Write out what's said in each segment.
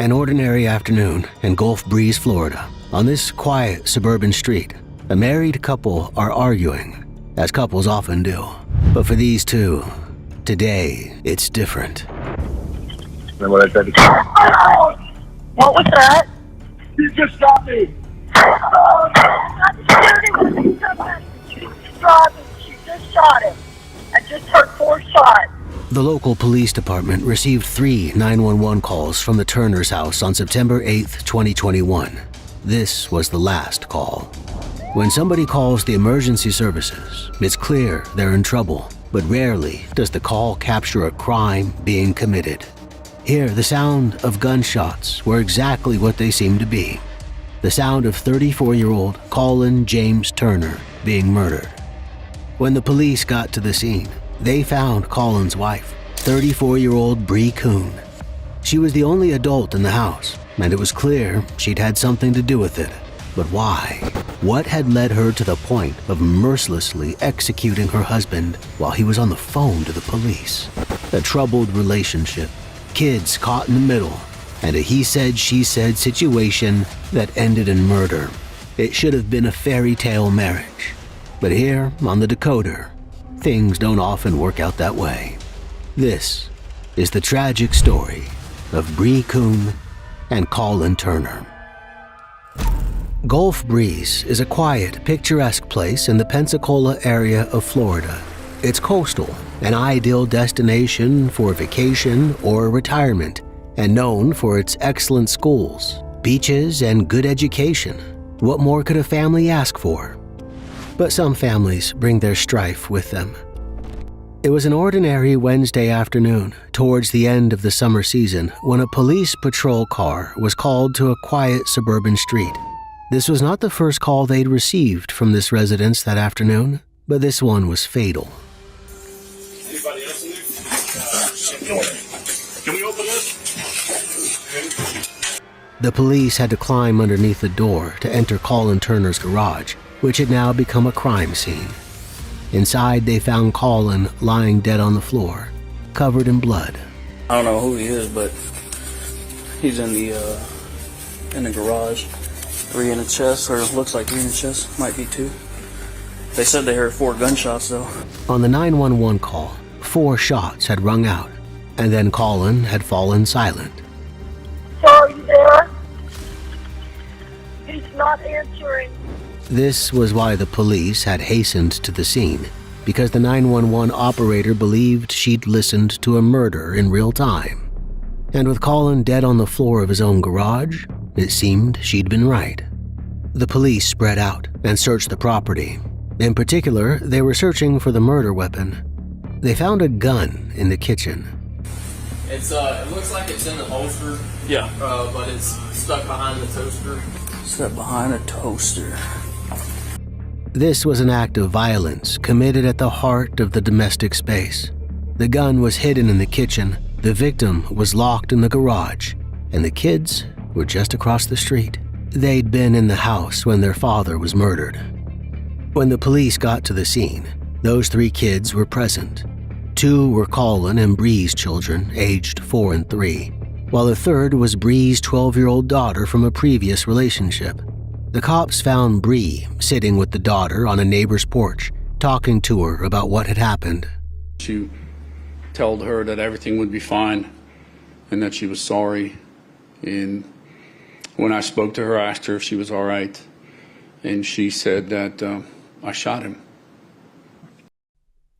An ordinary afternoon in Gulf Breeze, Florida. On this quiet suburban street, a married couple are arguing, as couples often do. But for these two, today, it's different. And what I tried to What was that? You just shot me! She just shot him. I just heard 4 shots. The local police department received 3 911 calls from the Turner's house on September 8, 2021. This was the last call. When somebody calls the emergency services, it's clear they're in trouble, but rarely does the call capture a crime being committed. Here, the sound of gunshots were exactly what they seemed to be. The sound of 34-year-old Colin James Turner being murdered. When the police got to the scene, they found Colin's wife, 34-year-old Bree Kuhn. She was the only adult in the house, and it was clear she'd had something to do with it. But why? What had led her to the point of mercilessly executing her husband while he was on the phone to the police? A troubled relationship, kids caught in the middle, and a he-said-she-said situation that ended in murder. It should have been a fairy tale marriage. But here, on the decoder, things don't often work out that way. This is the tragic story of Bree Kuhn and Colin Turner. Gulf Breeze is a quiet, picturesque place in the Pensacola area of Florida. It's coastal, an ideal destination for vacation or retirement, and known for its excellent schools, beaches, and good education. What more could a family ask for? But some families bring their strife with them. It was an ordinary Wednesday afternoon, towards the end of the summer season, when a police patrol car was called to a quiet suburban street. This was not the first call they'd received from this residence that afternoon, but this one was fatal. Anybody else in there? Can we open this? The police had to climb underneath the door to enter Colin Turner's garage, which had now become a crime scene. Inside, they found Colin lying dead on the floor, covered in blood. I don't know who he is, but he's in the garage. 3 in the chest, or looks like 3 in the chest, might be 2. They said they heard 4 gunshots though. On the 911 call, 4 shots had rung out, and then Colin had fallen silent. So are you there? He's not answering. This was why the police had hastened to the scene, because the 911 operator believed she'd listened to a murder in real time. And with Colin dead on the floor of his own garage, it seemed she'd been right. The police spread out and searched the property. In particular, they were searching for the murder weapon. They found a gun in the kitchen. It looks like it's in the holster. Yeah. But it's stuck behind the toaster. Stuck behind a toaster. This was an act of violence committed at the heart of the domestic space. The gun was hidden in the kitchen, the victim was locked in the garage, and the kids were just across the street. They'd been in the house when their father was murdered. When the police got to the scene, those 3 kids were present. 2 were Colin and Bree's children, aged 4 and 3, while the third was Bree's 12-year-old daughter from a previous relationship. The cops found Bree sitting with the daughter on a neighbor's porch, talking to her about what had happened. She told her that everything would be fine and that she was sorry. And when I spoke to her, I asked her if she was all right. And she said that I shot him.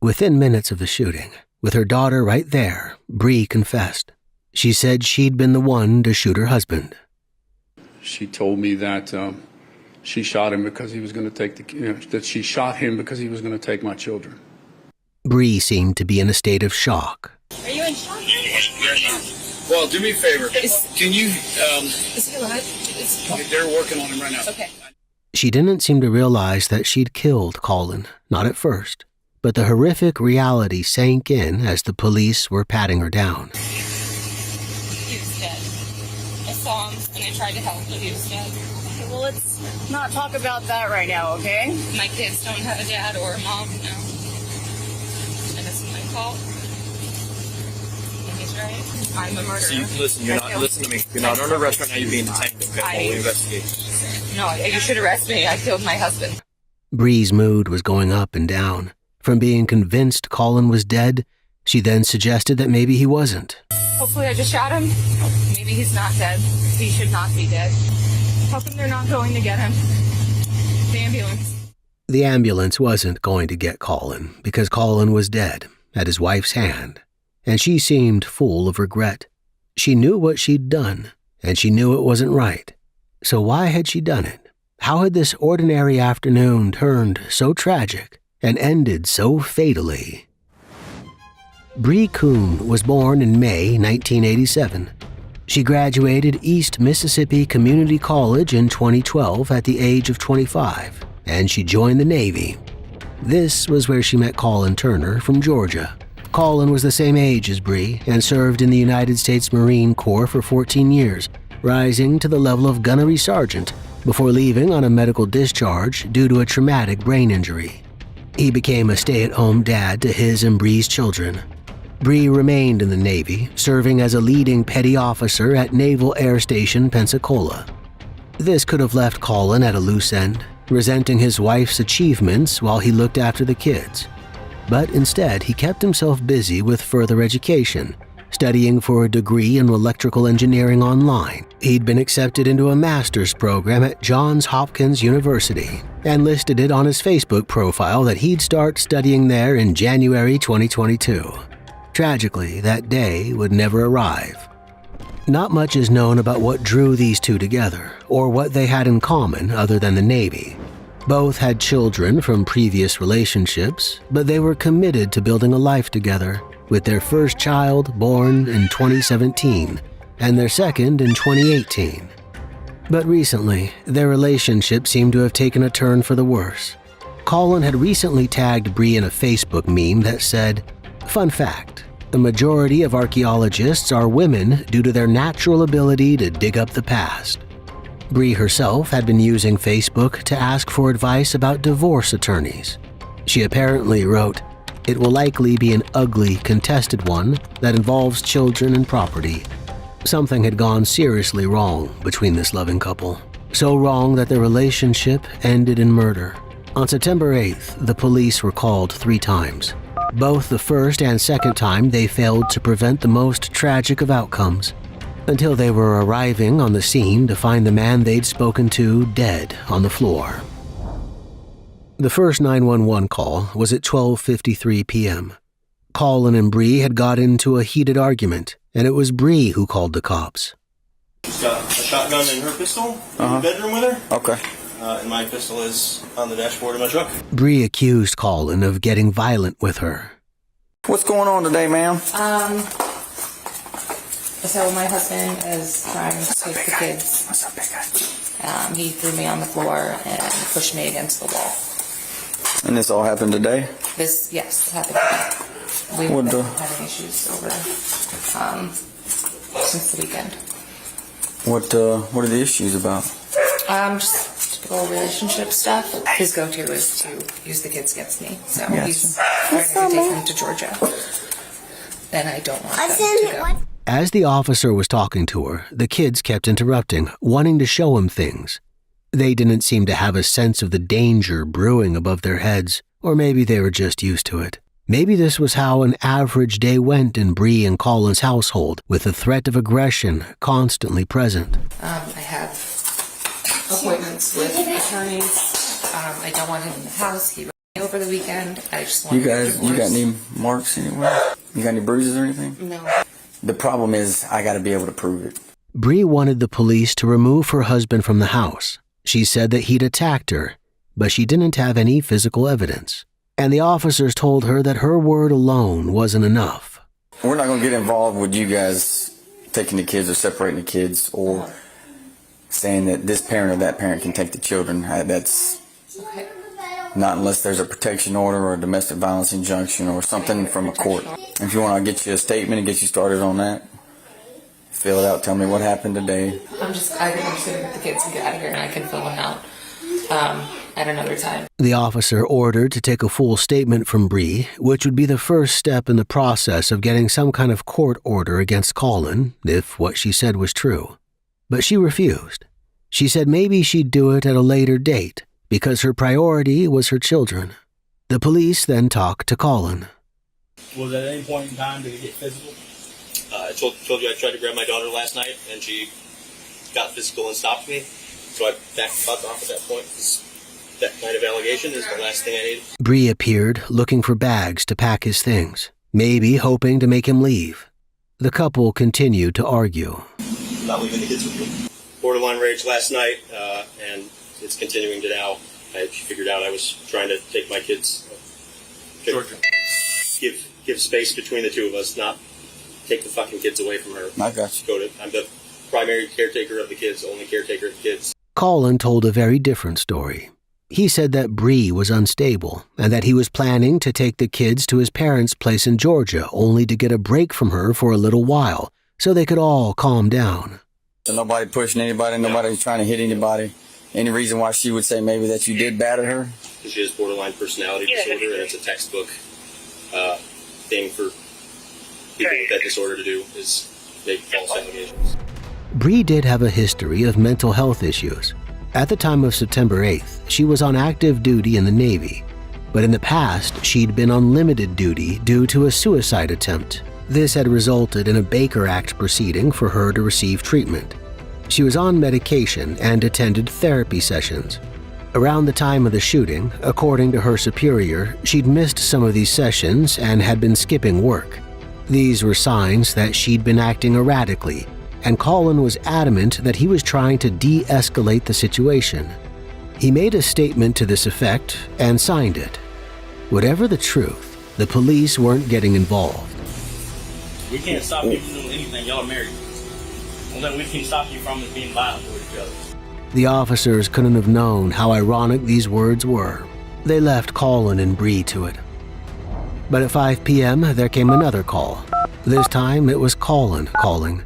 Within minutes of the shooting, with her daughter right there, Bree confessed. She said she'd been the one to shoot her husband. She told me that she shot him because he was going to take that she shot him because he was going to take my children. Bree seemed to be in a state of shock. Are you in shock? Yes. Well, do me a favor. Can you? Is he alive? They're working on him right now. Okay. She didn't seem to realize that she'd killed Colin, not at first, but the horrific reality sank in as the police were patting her down. He was dead. I saw him and I tried to help, but he was dead. Okay, well, let's not talk about that right now, okay? My kids don't have a dad or a mom, no. And it's my fault. And he's right? I'm a murderer. So listen, listen to me. You're not under arrest right now. You're being detained. Okay, while we investigate. No, you should arrest me. I killed my husband. Bree's mood was going up and down. From being convinced Colin was dead, she then suggested that maybe he wasn't. Hopefully I just shot him. Maybe he's not dead. He should not be dead. How come they're not going to get him? The ambulance. The ambulance wasn't going to get Colin because Colin was dead at his wife's hand, and she seemed full of regret. She knew what she'd done, and she knew it wasn't right. So why had she done it? How had this ordinary afternoon turned so tragic and ended so fatally? Bree Kuhn was born in May 1987. She graduated East Mississippi Community College in 2012 at the age of 25, and she joined the Navy. This was where she met Colin Turner from Georgia. Colin was the same age as Bree and served in the United States Marine Corps for 14 years, rising to the level of gunnery sergeant before leaving on a medical discharge due to a traumatic brain injury. He became a stay-at-home dad to his and Bree's children. Bree remained in the Navy, serving as a leading petty officer at Naval Air Station Pensacola. This could have left Colin at a loose end, resenting his wife's achievements while he looked after the kids. But instead, he kept himself busy with further education, studying for a degree in electrical engineering online. He'd been accepted into a master's program at Johns Hopkins University and listed it on his Facebook profile that he'd start studying there in January 2022. Tragically, that day would never arrive. Not much is known about what drew these two together or what they had in common other than the Navy. Both had children from previous relationships, but they were committed to building a life together, with their first child born in 2017 and their second in 2018. But recently, their relationship seemed to have taken a turn for the worse. Colin had recently tagged Bree in a Facebook meme that said, "Fun fact, the majority of archaeologists are women due to their natural ability to dig up the past." Bree herself had been using Facebook to ask for advice about divorce attorneys. She apparently wrote, "It will likely be an ugly, contested one that involves children and property." Something had gone seriously wrong between this loving couple. So wrong that their relationship ended in murder. On September 8th, the police were called 3 times. Both the first and second time they failed to prevent the most tragic of outcomes, until they were arriving on the scene to find the man they'd spoken to dead on the floor. The first 911 call was at 12:53 p.m. Colin and Bree had got into a heated argument, and it was Bree who called the cops. She's got a shotgun and her pistol in the bedroom with her. Okay. And my pistol is on the dashboard of my truck. Bree accused Colin of getting violent with her. What's going on today, ma'am? So my husband is trying to take the kids. What's up, big guy? He threw me on the floor and pushed me against the wall. And this all happened today? This happened today. We've What been the- having issues over since the weekend. What are the issues about? Just typical relationship stuff. His go-to is to use the kids against me. So Yes. he's trying to take them to Georgia. And I don't want them to go. As the officer was talking to her, the kids kept interrupting, wanting to show him things. They didn't seem to have a sense of the danger brewing above their heads, or maybe they were just used to it. Maybe this was how an average day went in Bree and Colin's household, with the threat of aggression constantly present. I have appointments with attorneys. I don't want him in the house. He ran me over the weekend. I just want You got divorce. any marks anywhere? You got any bruises or anything? No. The problem is I got to be able to prove it. Bree wanted the police to remove her husband from the house. She said that he'd attacked her, but she didn't have any physical evidence. And the officers told her that her word alone wasn't enough. We're not going to get involved with you guys taking the kids or separating the kids or saying that this parent or that parent can take the children. That's Okay. not unless there's a protection order or a domestic violence injunction or something from a court. If you want, I'll get you a statement and get you started on that. Fill it out. Tell me what happened today. I can sit with the kids and get out of here and I can fill them out. at another time. The officer ordered to take a full statement from Bree, which would be the first step in the process of getting some kind of court order against Colin, if what she said was true. But she refused. She said maybe she'd do it at a later date, because her priority was her children. The police then talked to Colin. Was at any point in time did it get physical? I told you I tried to grab my daughter last night, and she got physical and stopped me. So I backed the fuck off at that point, because that kind of allegation is the last thing I needed. Bree appeared, looking for bags to pack his things, maybe hoping to make him leave. The couple continued to argue. I'm not leaving the kids with you. Borderline rage last night, and it's continuing to now. She figured out I was trying to take my kids. Georgia. Give space between the two of us, not take the fucking kids away from her. I got you. I'm the primary caretaker of the kids, only caretaker of the kids. Colin told a very different story. He said that Bree was unstable and that he was planning to take the kids to his parents' place in Georgia only to get a break from her for a little while so they could all calm down. So nobody pushing anybody, nobody trying to hit anybody. Any reason why she would say maybe that you did bad at her? Because she has borderline personality disorder, and it's a textbook thing for people with that disorder to do is make false allegations. Bree did have a history of mental health issues. At the time of September 8th, she was on active duty in the Navy, but in the past, she'd been on limited duty due to a suicide attempt. This had resulted in a Baker Act proceeding for her to receive treatment. She was on medication and attended therapy sessions. Around the time of the shooting, according to her superior, she'd missed some of these sessions and had been skipping work. These were signs that she'd been acting erratically, and Colin was adamant that he was trying to de-escalate the situation. He made a statement to this effect and signed it. Whatever the truth, the police weren't getting involved. We can't stop you from doing anything. Y'all are married. Only thing we can stop you from is being violent with each other. The officers couldn't have known how ironic these words were. They left Colin and Bree to it. But at 5 p.m., there came another call. This time, it was Colin calling.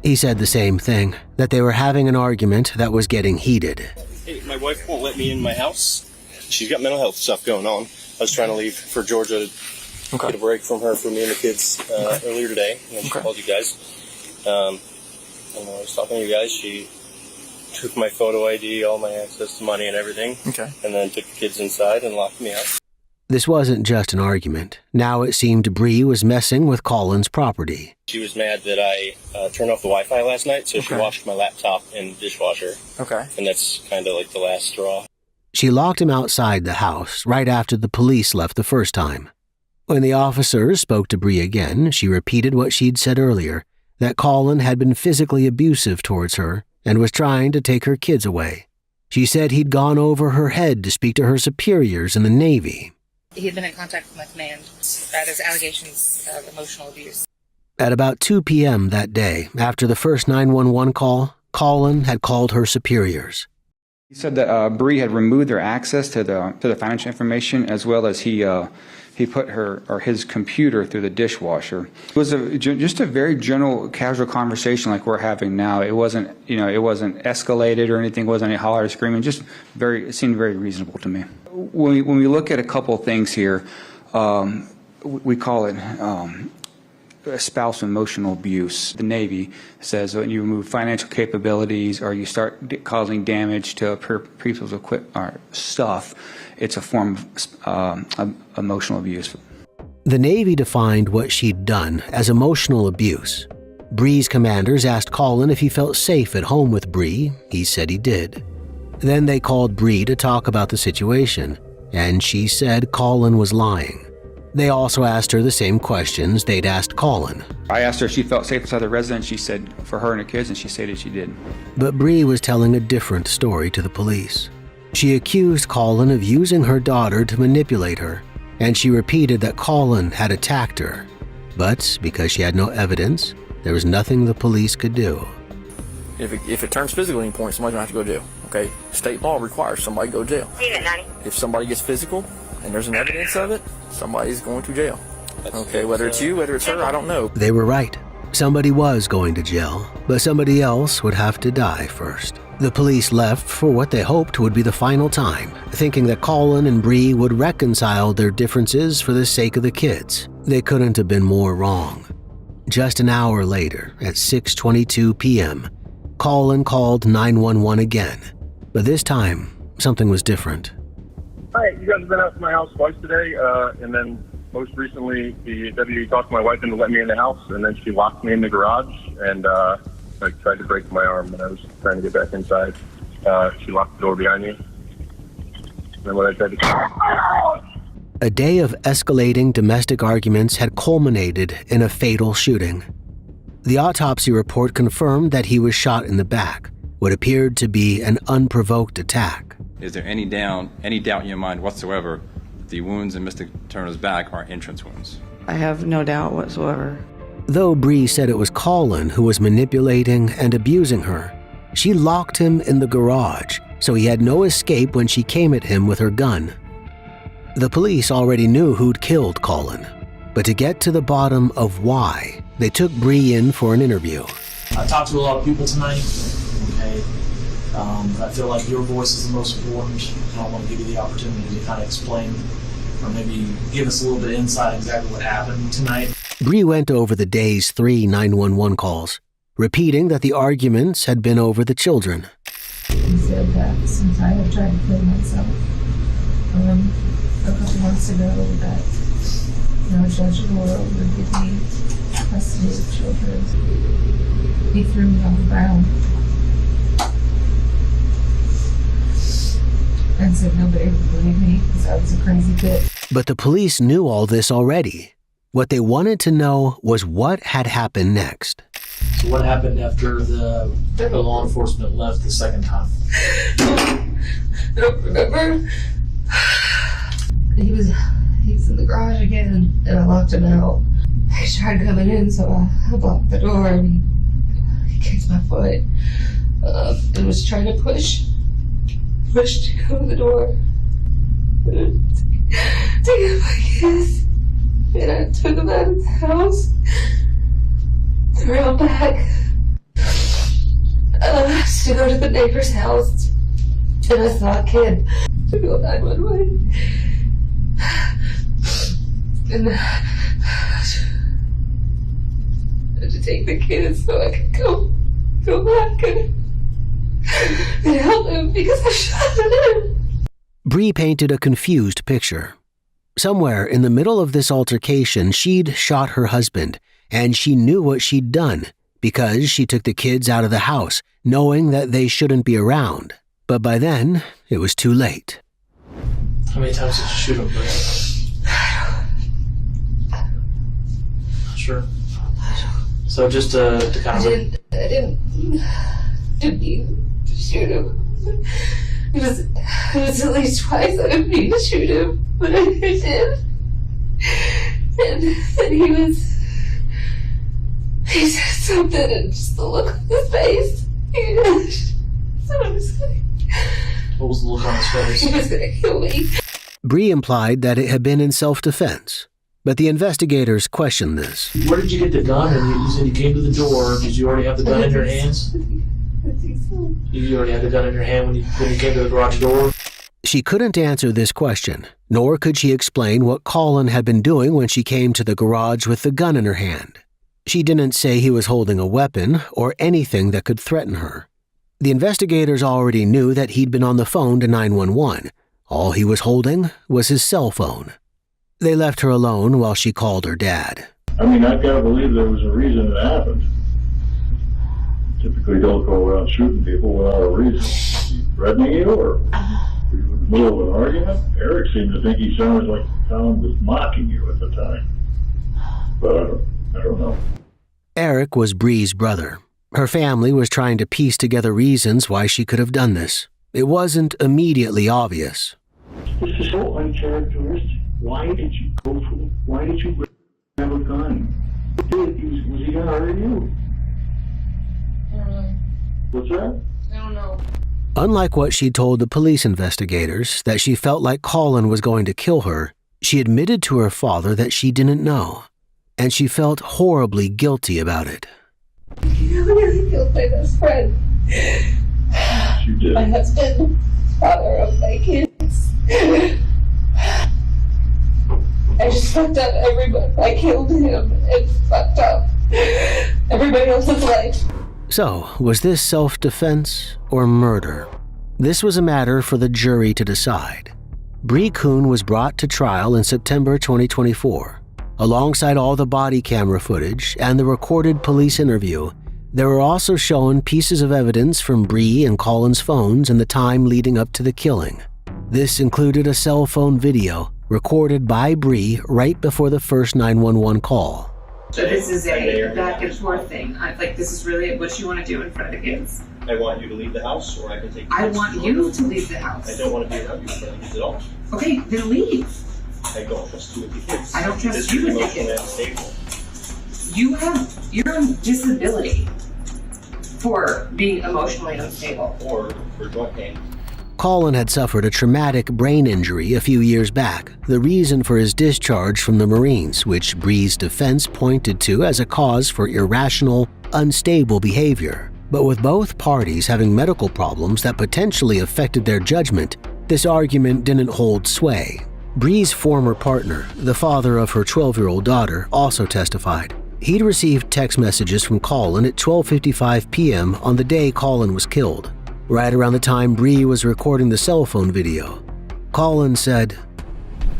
He said the same thing, that they were having an argument that was getting heated. Hey, my wife won't let me in my house. She's got mental health stuff going on. I was trying to leave for Georgia to get a break from her for me and the kids earlier today. And then she called you guys. And when I was talking to you guys, she took my photo ID, all my access to money and everything. And then took the kids inside and locked me out. This wasn't just an argument. Now it seemed Bree was messing with Colin's property. She was mad that I turned off the Wi-Fi last night, so she washed my laptop in the dishwasher. And that's kind of like the last straw. She locked him outside the house right after the police left the first time. When the officers spoke to Bree again, she repeated what she'd said earlier, that Colin had been physically abusive towards her and was trying to take her kids away. She said he'd gone over her head to speak to her superiors in the Navy. He had been in contact with my command about his allegations of emotional abuse. At about 2 p.m. that day, after the first 911 call, Colin had called her superiors. He said that Bree had removed their access to the financial information, as well as he put his computer through the dishwasher. It was just a very general, casual conversation like we're having now. It wasn't escalated or anything. It wasn't any holler or screaming. It seemed very reasonable to me. When we look at a couple of things here, we call it spouse emotional abuse. The Navy says when you remove financial capabilities or you start causing damage to people's equipment or stuff, it's a form of emotional abuse. The Navy defined what she'd done as emotional abuse. Bree's commanders asked Colin if he felt safe at home with Bree. He said he did. Then they called Bree to talk about the situation, and she said Colin was lying. They also asked her the same questions they'd asked Colin. I asked her if she felt safe inside the residence. She said for her and her kids, and she stated she did. But Bree was telling a different story to the police. She accused Colin of using her daughter to manipulate her, and she repeated that Colin had attacked her. But because she had no evidence, there was nothing the police could do. If it turns physical at any point, somebody's going to have to go to jail. Okay? State law requires somebody to go to jail. If somebody gets physical and there's an evidence of it, somebody's going to jail. Okay, whether it's you, whether it's her, I don't know. They were right. Somebody was going to jail, but somebody else would have to die first. The police left for what they hoped would be the final time, thinking that Colin and Bree would reconcile their differences for the sake of the kids. They couldn't have been more wrong. Just an hour later, at 6:22 p.m., Colin called 911 again. But this time, something was different. Hi, you guys have been out to my house twice today, and then most recently, the deputy talked my wife into letting me in the house, and then she locked me in the garage, and I tried to break my arm when I was trying to get back inside. She locked the door behind me. And then when I tried to... A day of escalating domestic arguments had culminated in a fatal shooting. The autopsy report confirmed that he was shot in the back, what appeared to be an unprovoked attack. Is there any doubt in your mind whatsoever that the wounds in Mr. Turner's back are entrance wounds? I have no doubt whatsoever. Though Bree said it was Colin who was manipulating and abusing her, she locked him in the garage, so he had no escape when she came at him with her gun. The police already knew who'd killed Colin, but to get to the bottom of why, they took Bree in for an interview. I talked to a lot of people tonight, okay? But I feel like your voice is the most important, and I want to give you the opportunity to kind of explain or maybe give us a little bit of insight exactly what happened tonight. Bree went over the day's 3 911 calls, repeating that the arguments had been over the children. He said that since I had tried to kill myself a couple months ago, that no judge in the world would give me custody of children. He threw me on the ground and said nobody would believe me because I was a crazy bitch. But the police knew all this already. What they wanted to know was what had happened next. So what happened after the law enforcement left the second time? I don't remember. He was in the garage again, and I locked him out. He tried coming in, so I blocked the door, and he kicked my foot, and was trying to push to go to the door to get my kids. And I took him out of the house, around back, to go to the neighbor's house, and I saw a kid to go 911. And to take the kids so I could go back and help him because I shot him. Bree painted a confused picture. Somewhere in the middle of this altercation, she'd shot her husband, and she knew what she'd done because she took the kids out of the house, knowing that they shouldn't be around. But by then, it was too late. How many times did you shoot him, Bree? Not sure. So just to kind of... I didn't mean to shoot him. It was at least twice I didn't mean to shoot him, but I did. And he said something, and just the look on his face. That's what I was saying. What was the look on his face? He was going to kill me. Bree implied that it had been in self-defense, but the investigators questioned this. Where did you get the gun? And you said you came to the door. Did you already have the gun in your hands? I think so. You already had the gun in your hand when you came to the garage door? She couldn't answer this question, nor could she explain what Colin had been doing when she came to the garage with the gun in her hand. She didn't say he was holding a weapon or anything that could threaten her. The investigators already knew that he'd been on the phone to 911. All he was holding was his cell phone. They left her alone while she called her dad. I mean, I've got to believe there was a reason it happened. Typically don't go around shooting people without a reason. He threatening you, or were you in the middle of an argument? Eric seemed to think he sounded like Colin was mocking you at the time. But I don't know. Eric was Bree's brother. Her family was trying to piece together reasons why she could have done this. It wasn't immediately obvious. This is so uncharacteristic. Why did you grab a gun? Was he going to hurt you? I don't know. What's that? I don't know. Unlike what she told the police investigators, that she felt like Colin was going to kill her, she admitted to her father that she didn't know, and she felt horribly guilty about it. You really killed my best friend. you did. My husband, father of my kids. I just fucked up everybody. I killed him and fucked up everybody else's life. So, was this self-defense or murder? This was a matter for the jury to decide. Bree Kuhn was brought to trial in September 2024. Alongside all the body camera footage and the recorded police interview, there were also shown pieces of evidence from Bree and Colin's phones in the time leading up to the killing. This included a cell phone video recorded by Bree right before the first 911 call. So this is a back and forth thing. Like, this is really what you want to do in front of the kids. I want you to leave the house, or I can take. I want you to leave the house. I don't want to be around you in front of the kids at all. Okay, then leave. I don't trust you with the kids. I don't trust This you is with the emotionally kids. unstable. You're on disability for being emotionally unstable. Or for joint pain. Colin had suffered a traumatic brain injury a few years back, the reason for his discharge from the Marines, which Bree's defense pointed to as a cause for irrational, unstable behavior. But with both parties having medical problems that potentially affected their judgment, this argument didn't hold sway. Bree's former partner, the father of her 12-year-old daughter, also testified. He'd received text messages from Colin at 12:55 p.m. on the day Colin was killed, right around the time Bree was recording the cell phone video. Colin said,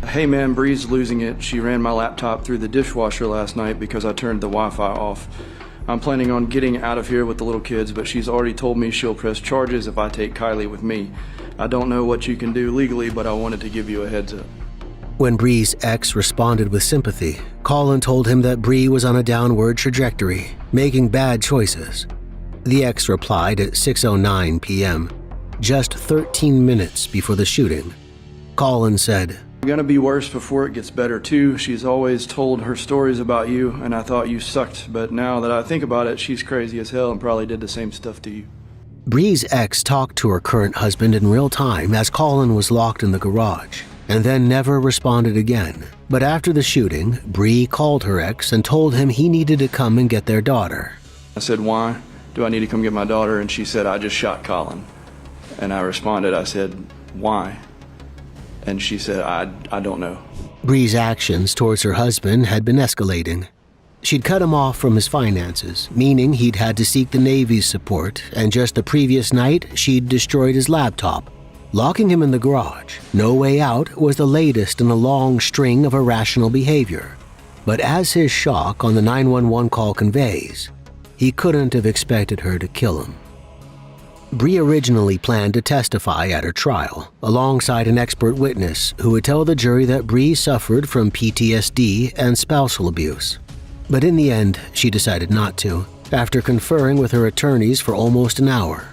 Hey man, Bree's losing it. She ran my laptop through the dishwasher last night because I turned the Wi-Fi off. I'm planning on getting out of here with the little kids, but she's already told me she'll press charges if I take Kylie with me. I don't know what you can do legally, but I wanted to give you a heads up. When Bree's ex responded with sympathy, Colin told him that Bree was on a downward trajectory, making bad choices. The ex replied at 6:09 p.m., just 13 minutes before the shooting. Colin said, It's gonna be worse before it gets better too. She's always told her stories about you, and I thought you sucked, but now that I think about it, she's crazy as hell and probably did the same stuff to you. Bree's ex talked to her current husband in real time as Colin was locked in the garage, and then never responded again. But after the shooting, Bree called her ex and told him he needed to come and get their daughter. I said, why do I need to come get my daughter? And she said, I just shot Colin. And I responded, I said, why? And she said, I don't know. Bree's actions towards her husband had been escalating. She'd cut him off from his finances, meaning he'd had to seek the Navy's support, and just the previous night, she'd destroyed his laptop, locking him in the garage. No way out was the latest in a long string of irrational behavior. But as his shock on the 911 call conveys, he couldn't have expected her to kill him. Bree originally planned to testify at her trial, alongside an expert witness who would tell the jury that Bree suffered from PTSD and spousal abuse. But in the end, she decided not to, after conferring with her attorneys for almost an hour.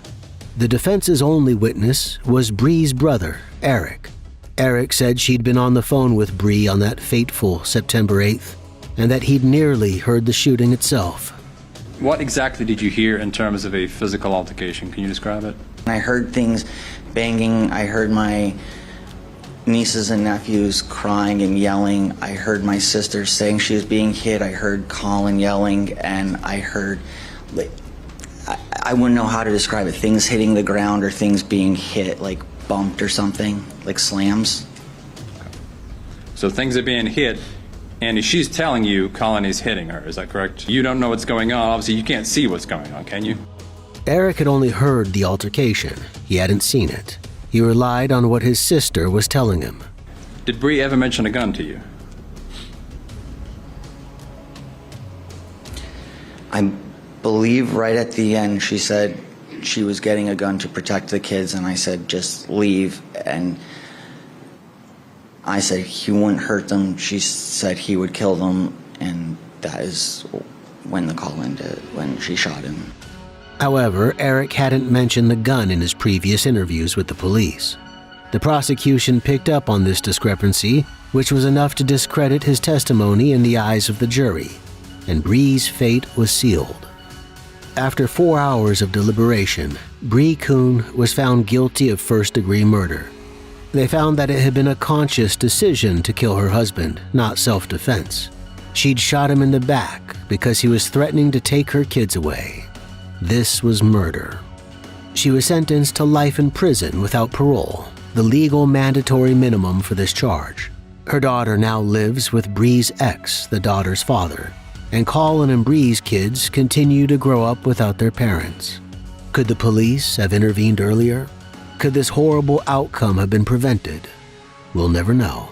The defense's only witness was Bree's brother, Eric. Eric said she'd been on the phone with Bree on that fateful September 8th, and that he'd nearly heard the shooting itself. What exactly did you hear in terms of a physical altercation? Can you describe it? I heard things banging. I heard my nieces and nephews crying and yelling. I heard my sister saying she was being hit. I heard Colin yelling, and I heard, I wouldn't know how to describe it, things hitting the ground or things being hit, like bumped or something, like slams. So things are being hit, and she's telling you Colin is hitting her, is that correct? You don't know what's going on. Obviously, you can't see what's going on, can you? Eric had only heard the altercation. He hadn't seen it. He relied on what his sister was telling him. Did Bree ever mention a gun to you? I believe right at the end she said she was getting a gun to protect the kids, and I said, just leave. And I said he wouldn't hurt them. She said he would kill them, and that is when the call ended, when she shot him. However, Eric hadn't mentioned the gun in his previous interviews with the police. The prosecution picked up on this discrepancy, which was enough to discredit his testimony in the eyes of the jury, and Bree's fate was sealed. After 4 hours of deliberation, Bree Kuhn was found guilty of first-degree murder. They found that it had been a conscious decision to kill her husband, not self-defense. She'd shot him in the back because he was threatening to take her kids away. This was murder. She was sentenced to life in prison without parole, the legal mandatory minimum for this charge. Her daughter now lives with Bree's ex, the daughter's father, and Colin and Bree's kids continue to grow up without their parents. Could the police have intervened earlier? Could this horrible outcome have been prevented? We'll never know.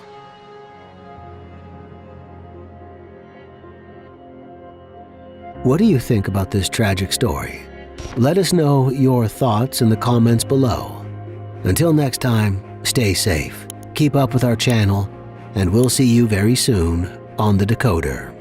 What do you think about this tragic story? Let us know your thoughts in the comments below. Until next time, stay safe, keep up with our channel, and we'll see you very soon on The Decoder.